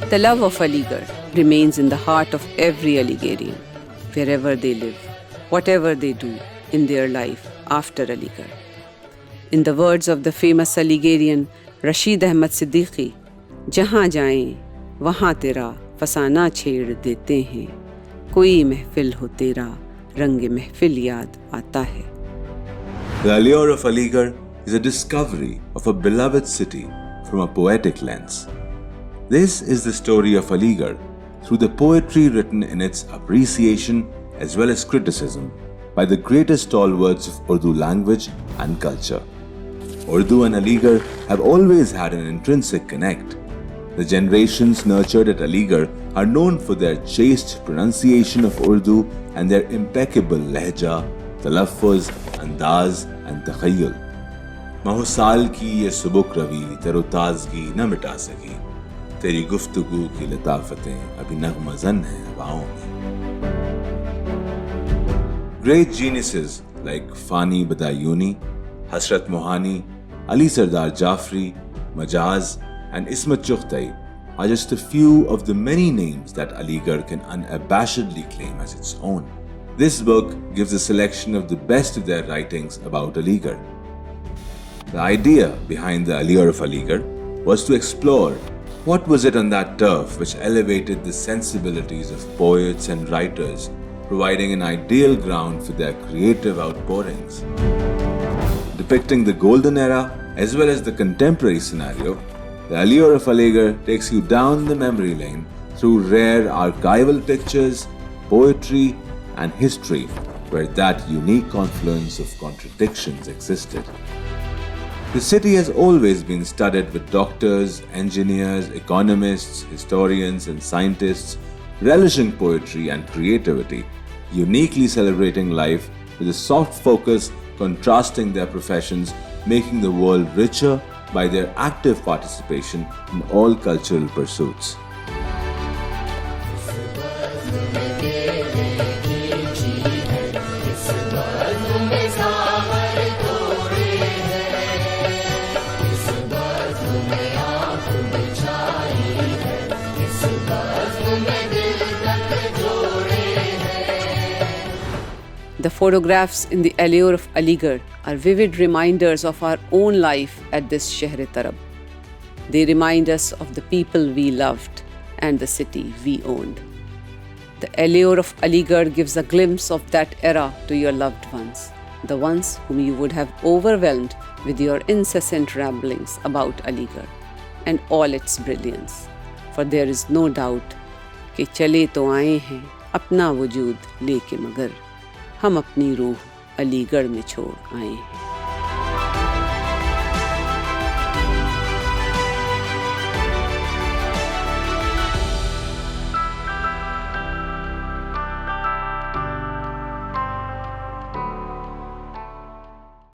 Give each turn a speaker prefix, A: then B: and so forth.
A: The love of Aligarh remains in the heart of every Aligarhian, wherever they live, whatever they do in their life after Aligarh. In the words of the famous Aligarhian Rashid Ahmad Siddiqui, जहाँ जाएं वहाँ तेरा फसाना छेड़ देते हैं, कोई महफिल हो तेरा रंग महफिल याद आता है.
B: The Allure of Aligarh is a discovery of a beloved city from a poetic lens. This is the story of Aligarh through the poetry written in its appreciation as well as criticism by the greatest stalwarts of Urdu language and culture. Urdu and Aligarh have always had an intrinsic connect. The generations nurtured at Aligarh are known for their chaste pronunciation of Urdu and their impeccable lehja, talaffuz, andaz and takhayyul. Mahusal ki ye subuk ravi tarotazgi na mita saki. तेरी गुफ्तगू की लताफतें अभी नग़्म-ज़न हैं हवाओं में. Great geniuses like Fani Badayuni, Hasrat Mohani, Ali Sardar Jafri, Majaz and Ismat Chughtai are just a few of the many names that Aligarh can unabashedly claim as its own. This book gives a selection of the best of their writings about Aligarh. The idea behind the Allure of Aligarh was to explore what was it on that turf which elevated the sensibilities of poets and writers, providing an ideal ground for their creative outpourings. Depicting the golden era as well as the contemporary scenario, the Allure of Aligarh takes you down the memory lane through rare archival pictures, poetry and history where that unique confluence of contradictions existed. The city has always been studded with doctors, engineers, economists, historians and scientists relishing poetry and creativity, uniquely celebrating life with a soft focus contrasting their professions, making the world richer by their active participation in all cultural pursuits.
A: The photographs in the Allure of Aligarh are vivid reminders of our own life at this Shehr-e-Tarab. They remind us of the people we loved and the city we owned. The Allure of Aligarh gives a glimpse of that era to your loved ones, the ones whom you would have overwhelmed with your incessant ramblings about Aligarh and all its brilliance. For there is no doubt कि चले तो आए हैं अपना वजूद लेके मगर हम अपनी रूह अलीगढ़ में छोड़ आए हैं.